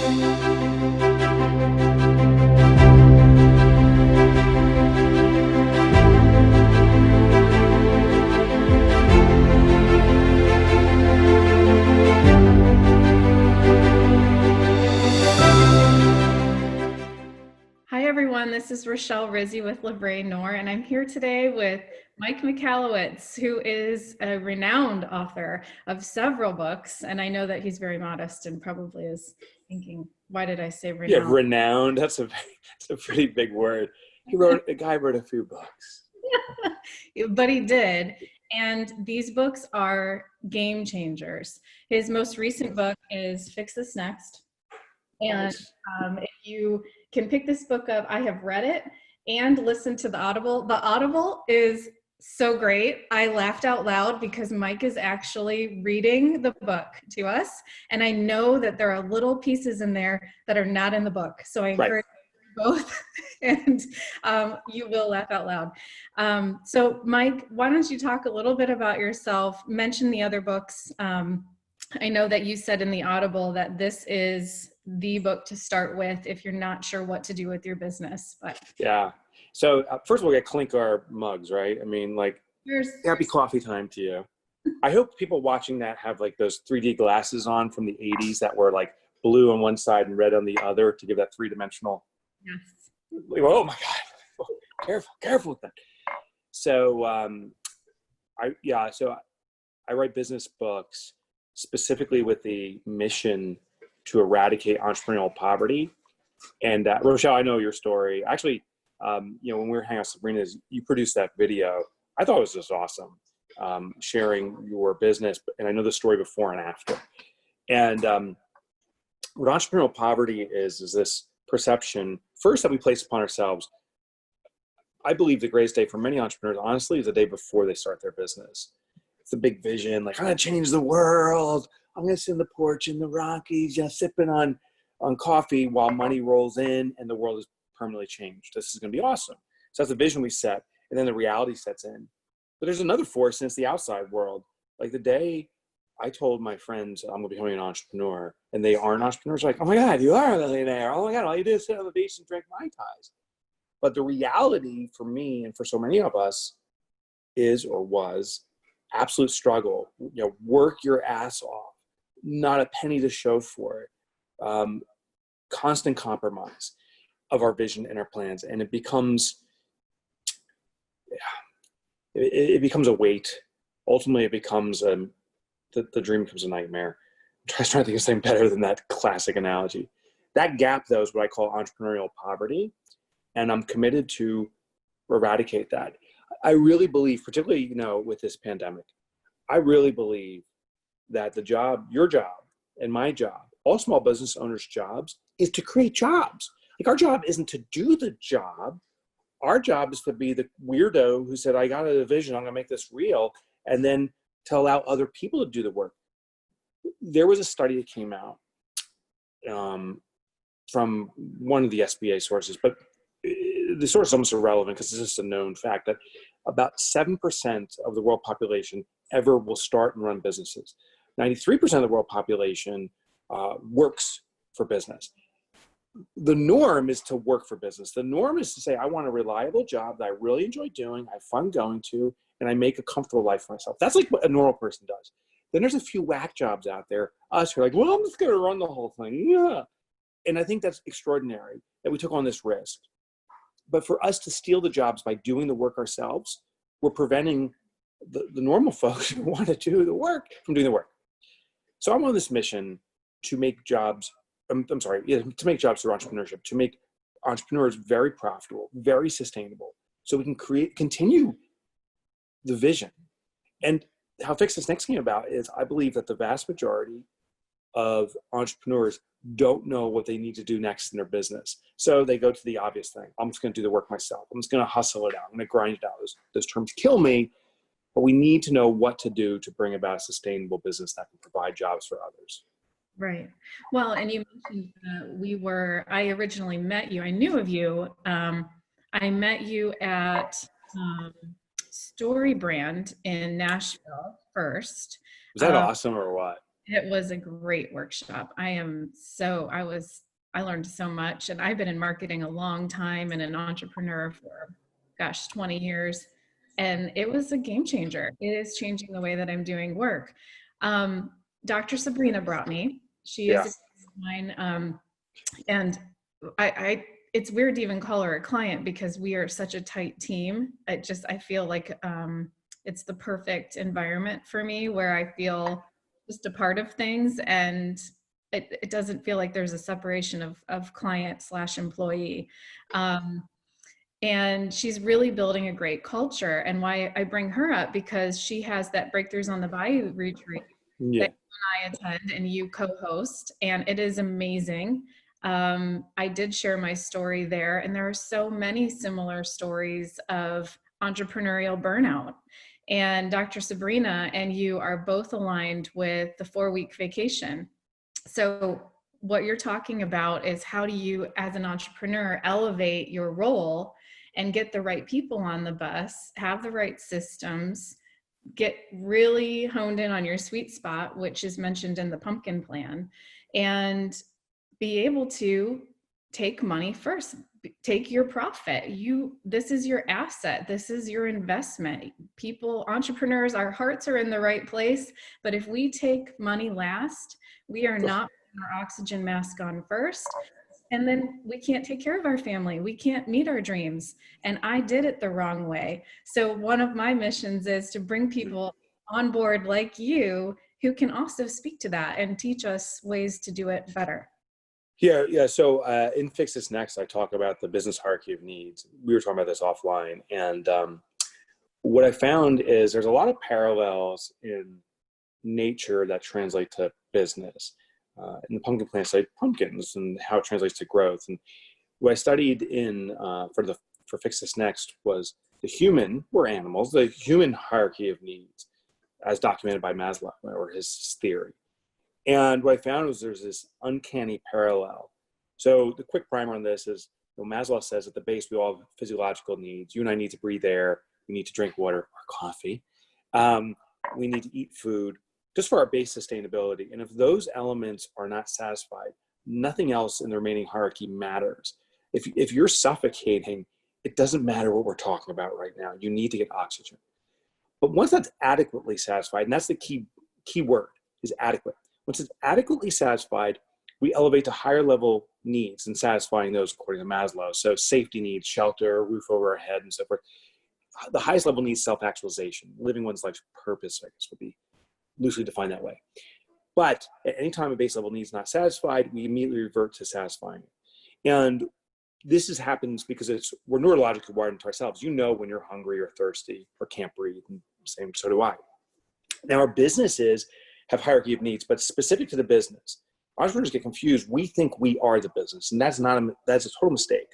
Hi everyone, this is Rochelle Rizzi with Vrai, and I'm here today with Mike Michalowicz, who is a renowned author of several books. And I know that he's very modest and probably is thinking, why did I say renowned? Yeah, renowned, that's a pretty big word. A guy wrote a few books. But he did. And these books are game changers. His most recent book is Fix This Next. And if you can pick this book up, I have read it and listened to the Audible. The Audible is so great. I laughed out loud because Mike is actually reading the book to us. And I know that there are little pieces in there that are not in the book. So I encourage you both and you will laugh out loud. So Mike, why don't you talk a little bit about yourself, mention the other books. I know that you said in the Audible that this is the book to start with if you're not sure what to do with your business. But yeah. So first of all, we got to clink our mugs, right? I mean, like, happy coffee time to you. I hope people watching that have like those 3D glasses on from the 80s that were like blue on one side and red on the other to give that three-dimensional. Yes. Oh my God. Careful with that. So I write business books specifically with the mission to eradicate entrepreneurial poverty. And Rochelle, I know your story. Actually, when we were hanging out with Sabrina's, you produced that video. I thought it was just awesome, sharing your business. And I know the story before and after. And what entrepreneurial poverty is this perception, first, that we place upon ourselves. I believe the greatest day for many entrepreneurs, honestly, is the day before they start their business. It's a big vision, like, I'm going to change the world. I'm going to sit on the porch in the Rockies, just sipping on coffee while money rolls in and the world is permanently changed. This is going to be awesome. So that's the vision we set, and then the reality sets in. But there's another force, and it's the outside world. Like the day I told my friends I'm going to be becoming an entrepreneur, and they aren't entrepreneurs, like, oh my God, you are a millionaire. Oh my God, all you do is sit on the beach and drink Mai Tais. But the reality for me and for so many of us is or was absolute struggle. Work your ass off. Not a penny to show for it. Constant compromise of our vision and our plans. And it becomes a weight. Ultimately, it becomes, the dream becomes a nightmare. I'm trying to think of something better than that classic analogy. That gap, though, is what I call entrepreneurial poverty. And I'm committed to eradicate that. I really believe, particularly, with this pandemic, I really believe that the job, your job and my job, all small business owners' jobs, is to create jobs. Like, our job isn't to do the job. Our job is to be the weirdo who said, I got a vision, I'm gonna make this real, and then to allow other people to do the work. There was a study that came out from one of the SBA sources, but the source is almost irrelevant because it's just a known fact that about 7% of the world population ever will start and run businesses. 93% of the world population works for business. The norm is to work for business. The norm is to say, I want a reliable job that I really enjoy doing, I have fun going to, and I make a comfortable life for myself. That's like what a normal person does. Then there's a few whack jobs out there, us who are like, well, I'm just going to run the whole thing. Yeah. And I think that's extraordinary that we took on this risk. But for us to steal the jobs by doing the work ourselves, we're preventing the normal folks who want to do the work from doing the work. So I'm on this mission to make jobs, to make jobs through entrepreneurship, to make entrepreneurs very profitable, very sustainable, so we can continue the vision. And how Fix This Next came about is I believe that the vast majority of entrepreneurs don't know what they need to do next in their business. So they go to the obvious thing. I'm just going to do the work myself. I'm just going to hustle it out. I'm going to grind it out. Those terms kill me, but we need to know what to do to bring about a sustainable business that can provide jobs for others. Right. Well, and you mentioned I originally met you. I knew of you. I met you at Story Brand in Nashville first. Was that awesome or what? It was a great workshop. I learned so much, and I've been in marketing a long time and an entrepreneur for, gosh, 20 years. And it was a game changer. It is changing the way that I'm doing work. Um, Dr. Sabrina brought me. She is Yeah. a friend of mine. And it's weird to even call her a client because we are such a tight team. I feel like it's the perfect environment for me where I feel just a part of things, and it doesn't feel like there's a separation of client slash employee. And she's really building a great culture. And why I bring her up, because she has that Breakthroughs on the Bayou retreat Yeah. that you and I attend and you co-host, and it is amazing. I did share my story there, and there are so many similar stories of entrepreneurial burnout. And Dr. Sabrina and you are both aligned with the 4-week vacation. So what you're talking about is, how do you, as an entrepreneur, elevate your role and get the right people on the bus, have the right systems, get really honed in on your sweet spot, which is mentioned in the pumpkin plan, and be able to take money first, take your profit. This is your asset. This is your investment. People, entrepreneurs, our hearts are in the right place, but if we take money last, we are not putting our oxygen mask on first. And then we can't take care of our family. We can't meet our dreams. And I did it the wrong way. So one of my missions is to bring people on board like you who can also speak to that and teach us ways to do it better. Yeah, yeah. So in Fix This Next, I talk about the business hierarchy of needs. We were talking about this offline. And what I found is there's a lot of parallels in nature that translate to business. In the pumpkin plant, I studied pumpkins and how it translates to growth. And what I studied for Fix This Next was we're animals, the human hierarchy of needs as documented by Maslow or his theory. And what I found was there's this uncanny parallel. So the quick primer on this is, Maslow says at the base, we all have physiological needs. You and I need to breathe air. We need to drink water or coffee. We need to eat food just for our base sustainability. And if those elements are not satisfied, nothing else in the remaining hierarchy matters. If you're suffocating, it doesn't matter what we're talking about right now. You need to get oxygen. But once that's adequately satisfied, and that's the key word, is adequate. Once it's adequately satisfied, we elevate to higher level needs and satisfying those according to Maslow. So safety needs, shelter, roof over our head, and so forth. The highest level needs self-actualization, living one's life's purpose, I guess, would be loosely defined that way. But at any time a base level need is not satisfied, we immediately revert to satisfying it. And this happens because we're neurologically wired into ourselves. You know when you're hungry or thirsty or can't breathe, and same, so do I. Now our businesses have hierarchy of needs, but specific to the business. Entrepreneurs get confused. We think we are the business, and that's a total mistake.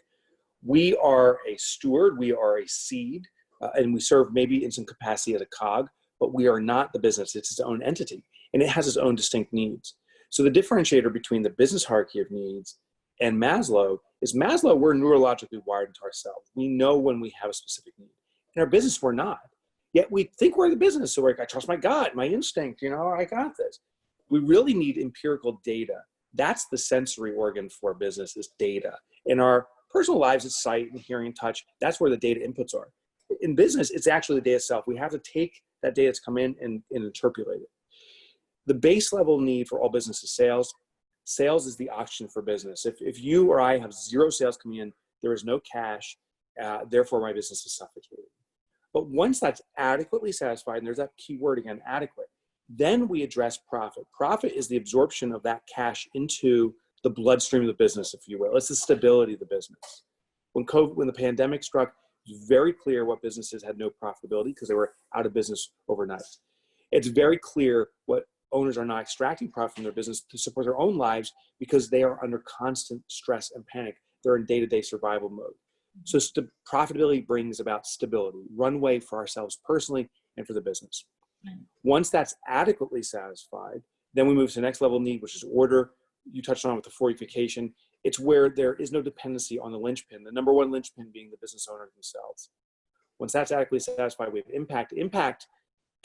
We are a steward, we are a seed, and we serve maybe in some capacity as a cog, but we are not the business. It's its own entity, and it has its own distinct needs. So the differentiator between the business hierarchy of needs and Maslow is we're neurologically wired into ourselves. We know when we have a specific need. In our business, we're not. Yet we think we're the business. So I trust my gut, my instinct, I got this. We really need empirical data. That's the sensory organ for business, is data. In our personal lives, it's sight and hearing and touch. That's where the data inputs are. In business, it's actually the data itself. We have to take that data that's come in and interpolate it. The base level need for all business is sales. Sales is the oxygen for business. If you or I have zero sales coming in, there is no cash, therefore my business is suffocating. But once that's adequately satisfied, and there's that key word again, adequate, then we address profit. Profit is the absorption of that cash into the bloodstream of the business, if you will. It's the stability of the business. When the pandemic struck, it was very clear what businesses had no profitability because they were out of business overnight. It's very clear what owners are not extracting profit from their business to support their own lives because they are under constant stress and panic. They're in day-to-day survival mode. So profitability brings about stability, runway for ourselves personally and for the business. Once that's adequately satisfied, then we move to the next level need, which is order. You touched on with the 4-week vacation. It's where there is no dependency on the linchpin, the number one linchpin being the business owner themselves. Once that's adequately satisfied, we have impact. Impact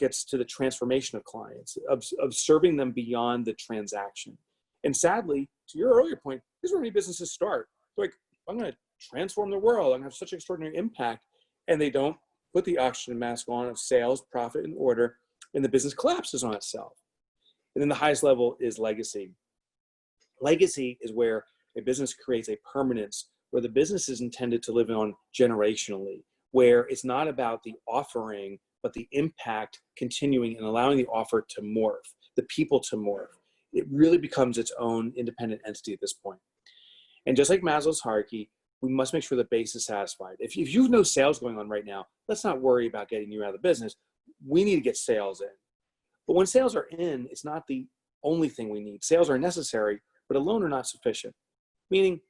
gets to the transformation of clients, of serving them beyond the transaction. And sadly, to your earlier point, this is where many businesses start. They're like, I'm going to transform the world. I'm going to have such extraordinary impact. And they don't put the oxygen mask on of sales, profit, and order, and the business collapses on itself. And then the highest level is legacy. Legacy is where a business creates a permanence, where the business is intended to live on generationally, where it's not about the offering, but the impact continuing and allowing the offer to morph, the people to morph. It really becomes its own independent entity at this point. And just like Maslow's hierarchy, we must make sure the base is satisfied. If you have no sales going on right now, let's not worry about getting you out of the business. We need to get sales in. But when sales are in, it's not the only thing we need. Sales are necessary, but alone are not sufficient. Meaning,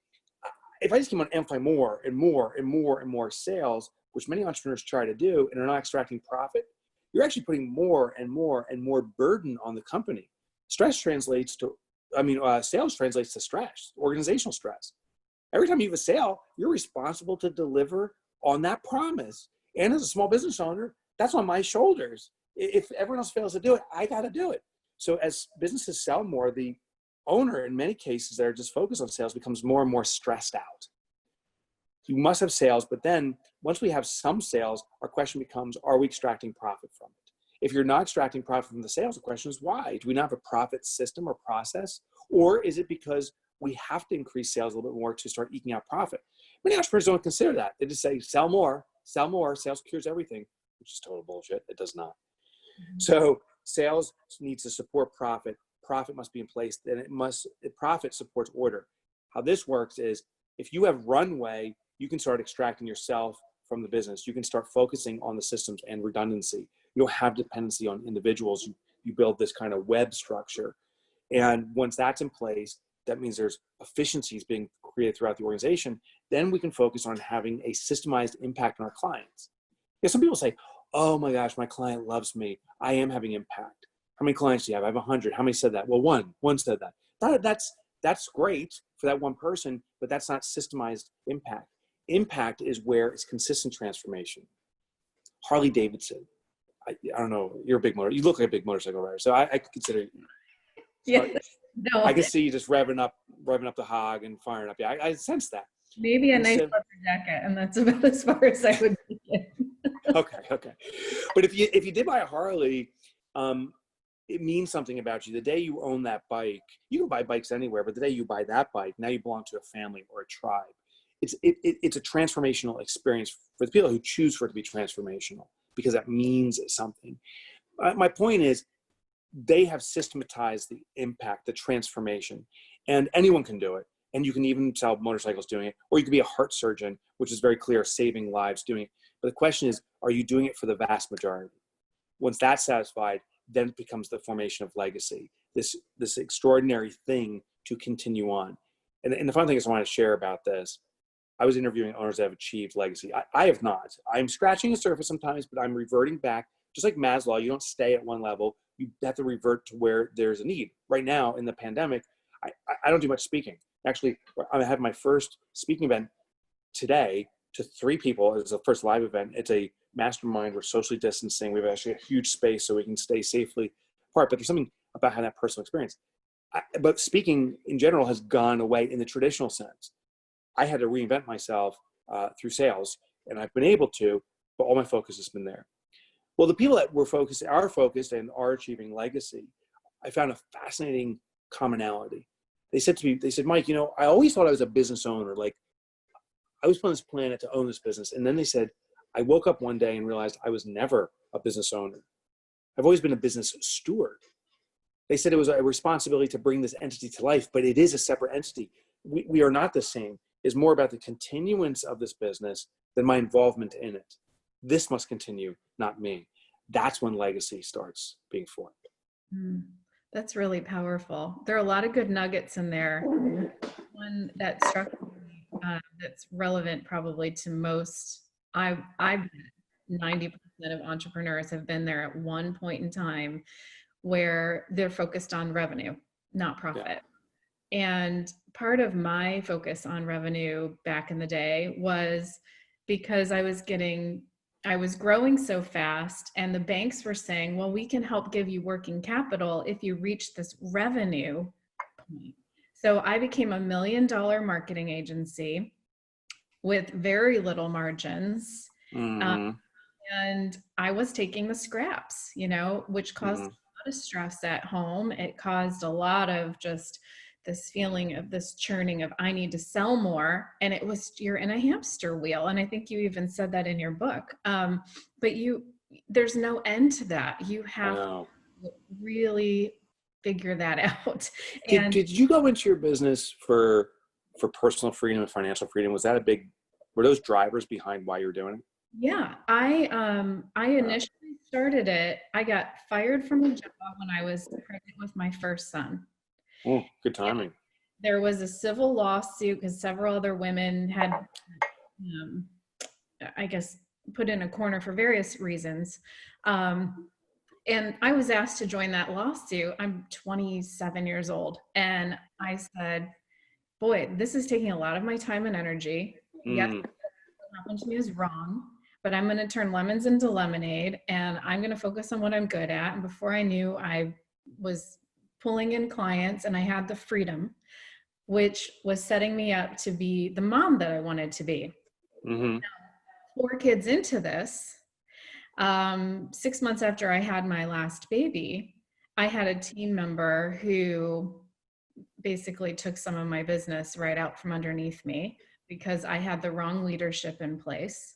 if I just keep on amplifying more and more and more and more sales, which many entrepreneurs try to do and are not extracting profit, you're actually putting more and more and more burden on the company. Sales translates to stress, organizational stress. Every time you have a sale, you're responsible to deliver on that promise. And as a small business owner, that's on my shoulders. If everyone else fails to do it, I got to do it. So as businesses sell more, the owner, in many cases that are just focused on sales, becomes more and more stressed out. You must have sales, but then once we have some sales, our question becomes, are we extracting profit from it? If you're not extracting profit from the sales, the question is why? Do we not have a profit system or process? Or is it because we have to increase sales a little bit more to start eking out profit? Many entrepreneurs don't consider that. They just say, sell more, sales cures everything, which is total bullshit. It does not. Mm-hmm. So sales needs to support profit. Profit must be in place, and profit supports order. How this works is, if you have runway, you can start extracting yourself from the business. You can start focusing on the systems and redundancy. You don't have dependency on individuals. You build this kind of web structure. And once that's in place, that means there's efficiencies being created throughout the organization. Then we can focus on having a systemized impact on our clients. Some people say, oh my gosh, my client loves me. I am having impact. How many clients do you have? I have 100. How many said that? Well, one said that. That's great for that one person, but that's not systemized impact. Impact is where it's consistent transformation. Harley Davidson. I don't know. You're a big motor. You look like a big motorcycle rider, so I could consider you. Yeah. No. I can see you just revving up the hog and firing up. Yeah, I sense that. Maybe a nice leather jacket, and that's about as far as I would take it. Okay. But if you did buy a Harley, it means something about you. The day you own that bike, you can buy bikes anywhere, but the day you buy that bike, now you belong to a family or a tribe. It's a transformational experience for the people who choose for it to be transformational, because that means something. My point is, they have systematized the impact, the transformation, and anyone can do it. And you can even sell motorcycles doing it, or you could be a heart surgeon, which is very clear, saving lives doing it. But the question is, are you doing it for the vast majority? Once that's satisfied, then it becomes the formation of legacy, this extraordinary thing to continue on. And the fun thing is, I want to share about this. I was interviewing owners that have achieved legacy. I have not. I'm scratching the surface sometimes, but I'm reverting back. Just like Maslow, you don't stay at one level. You have to revert to where there's a need. Right now, in the pandemic, I don't do much speaking. Actually, I had my first speaking event today to 3 people. It's the first live event. It's a mastermind. We're socially distancing. We have actually a huge space so we can stay safely apart. But there's something about having that personal experience. But speaking in general has gone away in the traditional sense. I had to reinvent myself through sales, and I've been able to, but all my focus has been there. Well, the people that are focused and are achieving legacy, I found a fascinating commonality. They said to me, Mike, I always thought I was a business owner. Like, I was put on this planet to own this business. And then they said, I woke up one day and realized I was never a business owner. I've always been a business steward. They said it was a responsibility to bring this entity to life, but it is a separate entity. We are not the same. It's more about the continuance of this business than my involvement in it. This must continue, not me. That's when legacy starts being formed. That's really powerful. There are a lot of good nuggets in there. One that struck me, that's relevant probably to most, I've 90% of entrepreneurs have been there at one point in time where they're focused on revenue, not profit. Yeah. And part of my focus on revenue back in the day was because I was getting I was growing so fast, and the banks were saying, well, we can help give you working capital if you reach this revenue point. So I became $1 million marketing agency with very little margins. And I was taking the scraps, which caused a lot of stress at home. It caused a lot of just this feeling of this churning of I need to sell more. And it was, you're in a hamster wheel. And I think you even said that in your book. But there's no end to that. You have to really figure that out. Did you go into your business for personal freedom and financial freedom? Was that were those drivers behind why you were doing it? Yeah, I initially started it. I got fired from a job when I was pregnant with my first son. Oh, good timing. And there was a civil lawsuit because several other women had, I guess, put in a corner for various reasons. And I was asked to join that lawsuit. I'm 27 years old. And I said, boy, this is taking a lot of my time and energy. Yes, what happened to me is wrong, but I'm going to turn lemons into lemonade, and I'm going to focus on what I'm good at. And before I knew, I was pulling in clients, and I had the freedom, which was setting me up to be the mom that I wanted to be. Now, 4 kids into this, 6 months after I had my last baby, I had a team member who basically took some of my business right out from underneath me because I had the wrong leadership in place.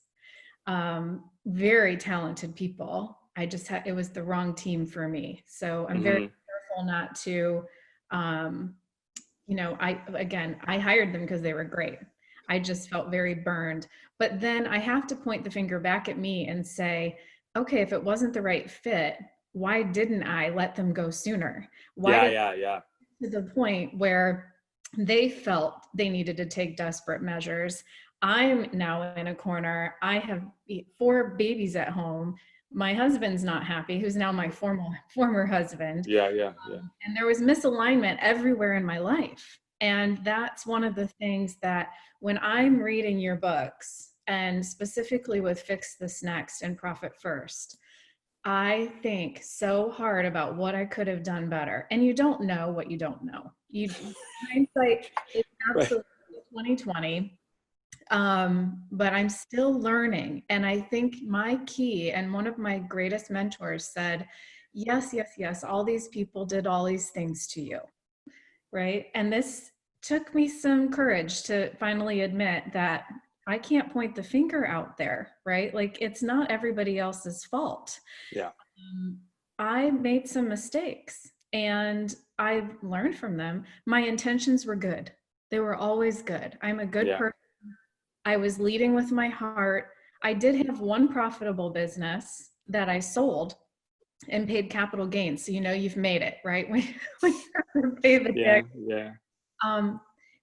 Very talented people. It was the wrong team for me. So I'm very careful not to, I hired them because they were great. I just felt very burned. But then I have to point the finger back at me and say, okay, if it wasn't the right fit, why didn't I let them go sooner? To the point where they felt they needed to take desperate measures. I'm now in a corner. I have 4 babies at home. My husband's not happy, who's now my former husband. And there was misalignment everywhere in my life. And that's one of the things that when I'm reading your books, and specifically with Fix This Next and Profit First, I think so hard about what I could have done better. And you don't know what you don't know. Hindsight is absolutely 2020. But I'm still learning. And I think my key, and one of my greatest mentors said, yes, all these people did all these things to you, right? And this took me some courage to finally admit that I can't point the finger out there, right? Like, it's not everybody else's fault. I made some mistakes and I've learned from them. My intentions were good. They were always good. I'm a good person. I was leading with my heart. I did have one profitable business that I sold and paid capital gains. So, you've made it, right? When you pay the check.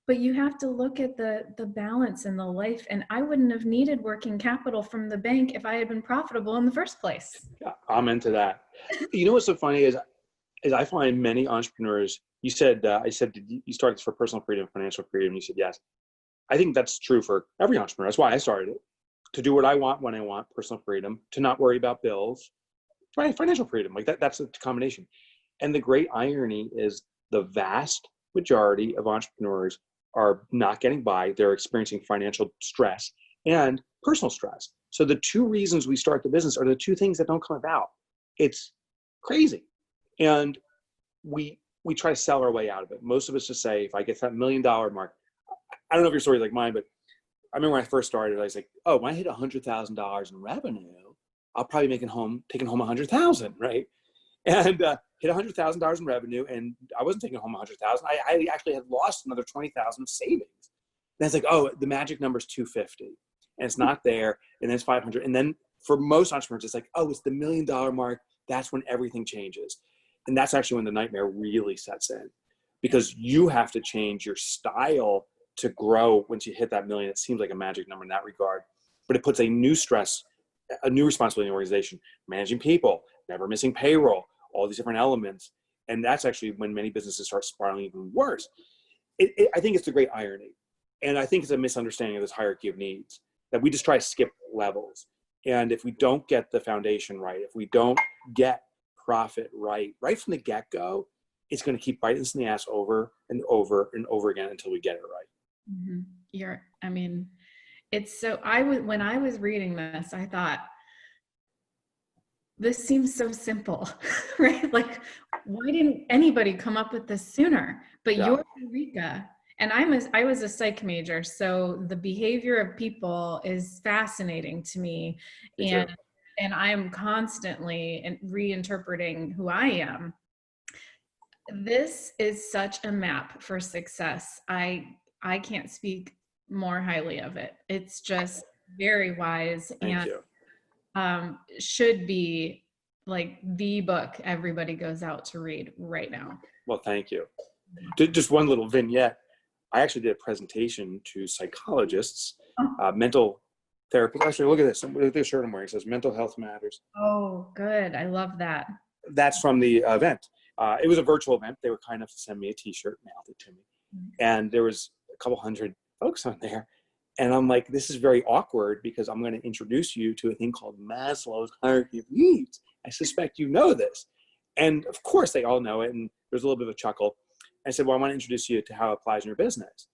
But you have to look at the balance in the life. And I wouldn't have needed working capital from the bank if I had been profitable in the first place. I'm into that. You know what's so funny is I find many entrepreneurs, you said, I said, did you start this for personal freedom, financial freedom? You said, yes. I think that's true for every entrepreneur. That's why I started it. To do what I want, when I want, personal freedom, to not worry about bills, right? Financial freedom, like that's a combination. And the great irony is the vast majority of entrepreneurs are not getting by. They're experiencing financial stress and personal stress. So the 2 reasons we start the business are the 2 things that don't come about. It's crazy. And we try to sell our way out of it. Most of us just say, if I get that $1 million mark, I don't know if your story is like mine, but I remember when I first started, I was like, oh, when I hit $100,000 in revenue, I'll probably taking home $100,000, right? And hit $100,000 in revenue, and I wasn't taking home $100,000. I actually had lost another $20,000 of savings. And it's like, oh, the magic number is 250, and it's not there, and then it's 500, and then for most entrepreneurs, it's like, oh, it's the $1 million mark. That's when everything changes, and that's actually when the nightmare really sets in, because you have to change your style to grow. Once you hit that $1 million, it seems like a magic number in that regard, but it puts a new stress, a new responsibility in the organization, managing people, never missing payroll, all these different elements. And that's actually when many businesses start spiraling even worse. I think it's the great irony. And I think it's a misunderstanding of this hierarchy of needs, that we just try to skip levels. And if we don't get the foundation right, if we don't get profit right from the get-go, it's going to keep biting us in the ass over and over and over again until we get it right. Mm-hmm. I mean, it's so, when I was reading this, I thought, this seems so simple, right? Like, why didn't anybody come up with this sooner? But Yeah. you're Eureka. And I was a psych major, so the behavior of people is fascinating to me. Me too. And I'm constantly reinterpreting who I am. This is such a map for success. I can't speak more highly of it. It's just very wise. Thank you. Should be like the book everybody goes out to read right now. Well, thank you. Just one little vignette. I actually did a presentation to psychologists, mental therapists. Actually, look at this. Look at this shirt I'm wearing. It says "Mental Health Matters." Oh, good. I love that. That's from the event. It was a virtual event. They were kind enough to send me a T-shirt, mailed it to me, and there was a couple hundred folks on there. And I'm like, this is very awkward because I'm going to introduce you to a thing called Maslow's hierarchy of needs. I suspect you know this. And of course they all know it. And there's a little bit of a chuckle. I said, well, I want to introduce you to how it applies in your business.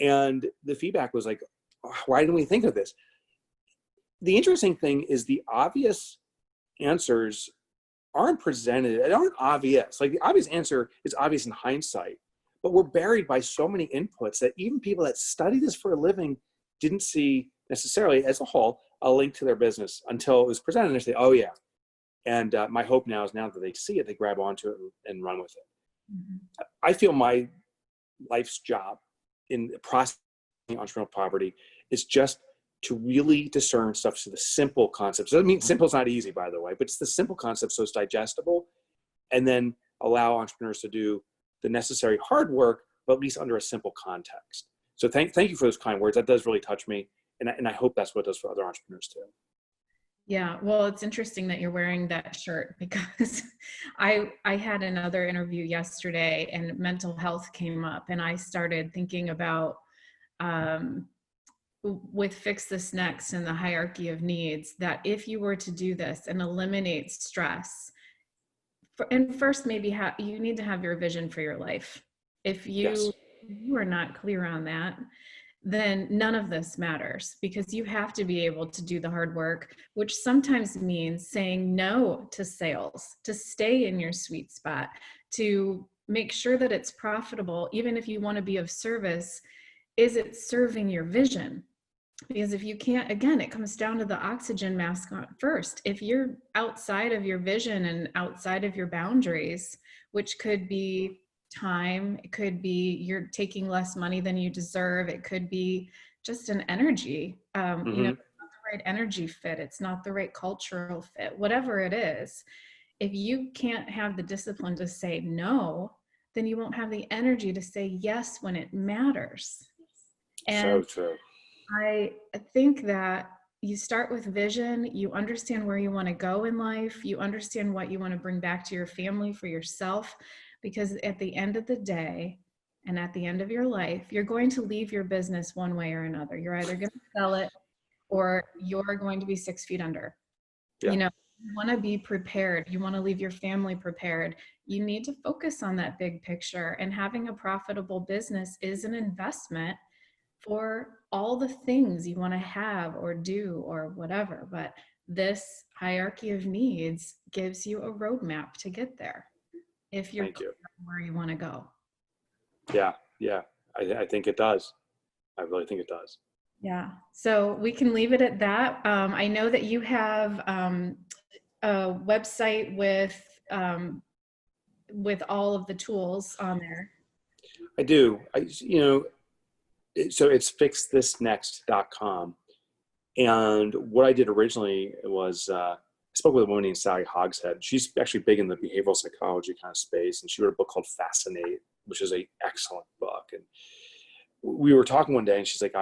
And the feedback was like, why didn't we think of this? The interesting thing is the obvious answers aren't presented, they aren't obvious. Like the obvious answer is obvious in hindsight, but we're buried by so many inputs that even people that study this for a living didn't see necessarily as a whole a link to their business until it was presented and they say, oh yeah. And my hope now is now that they see it, they grab onto it and run with it. Mm-hmm. I feel my life's job in processing entrepreneurial poverty is just to really discern stuff to the simple concepts. Doesn't mean simple is not easy, by the way, but it's the simple concepts so it's digestible, and then allow entrepreneurs to do the necessary hard work, but at least under a simple context. So thank you for those kind words. That does really touch me. And I hope that's what it does for other entrepreneurs too. Yeah, well, it's interesting that you're wearing that shirt because I had another interview yesterday and mental health came up, and I started thinking about with Fix This Next and the hierarchy of needs, that if you were to do this and eliminate stress, and first maybe you need to have your vision for your life. If you are not clear on that, then none of this matters, because you have to be able to do the hard work, which sometimes means saying no to sales, to stay in your sweet spot, to make sure that it's profitable. Even if you want to be of service, is it serving your vision? Because if you can't, again, it comes down to the oxygen mask first. If you're outside of your vision and outside of your boundaries, which could be time, it could be you're taking less money than you deserve, it could be just an energy, you know, it's not the right energy fit, it's not the right cultural fit, whatever it is. If you can't have the discipline to say no, then you won't have the energy to say yes when it matters. And so true. I think that you start with vision, you understand where you want to go in life, you understand what you want to bring back to your family, for yourself, because at the end of the day and at the end of your life, you're going to leave your business one way or another. You're either going to sell it or you're going to be 6 feet under. Yeah. You know, you want to be prepared. You want to leave your family prepared. You need to focus on that big picture, and having a profitable business is an investment for all the things you want to have or do or whatever. But this hierarchy of needs gives you a roadmap to get there if you're clear on where you want to go. Yeah. I think it does. I really think it does. Yeah. So we can leave it at that. I know that you have a website with all of the tools on there. I do. So it's fixthisnext.com. And what I did originally was I spoke with a woman named Sally Hogshead. She's actually big in the behavioral psychology kind of space, and she wrote a book called Fascinate, which is an excellent book. And we were talking one day, and she's like,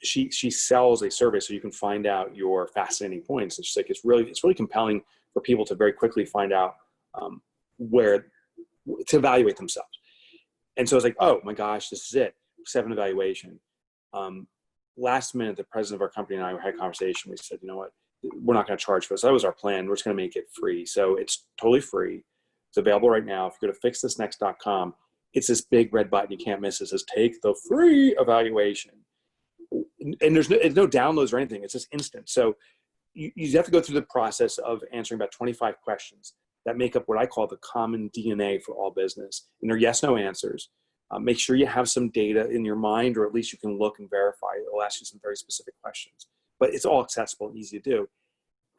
she sells a survey so you can find out your fascinating points. And she's like, it's really compelling for people to very quickly find out where to evaluate themselves. And so I was like, oh my gosh, this is it. 7 evaluation. last minute, the president of our company and I had a conversation. We said, you know what, we're not going to charge for this. That was our plan. We're just going to make it free. So it's totally free. It's available right now. If you go to fixthisnext.com, it's this big red button. You can't miss it. It says take the free evaluation. And there's no downloads or anything. It's just instant. So you have to go through the process of answering about 25 questions that make up what I call the common DNA for all business. And they're yes, no answers. Make sure you have some data in your mind, or at least you can look and verify. It'll ask you some very specific questions, but it's all accessible and easy to do.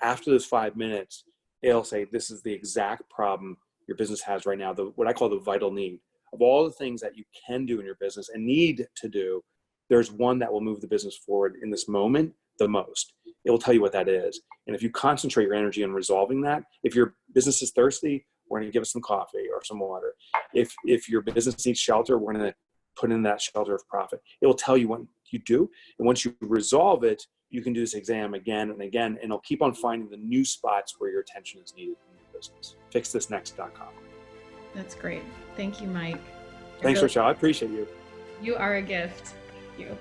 After those 5 minutes, it'll say, this is the exact problem your business has right now, what I call the vital need. Of all the things that you can do in your business and need to do, there's one that will move the business forward in this moment the most. It will tell you what that is. And if you concentrate your energy on resolving that, if your business is thirsty, we're going to give it some coffee or some water. If your business needs shelter, we're going to put in that shelter of profit. It will tell you what you do. And once you resolve it, you can do this exam again and again, and it'll keep on finding the new spots where your attention is needed in your business. Fixthisnext.com. That's great. Thank you, Mike. Thanks, Rochelle. I appreciate you. You are a gift. Thank you.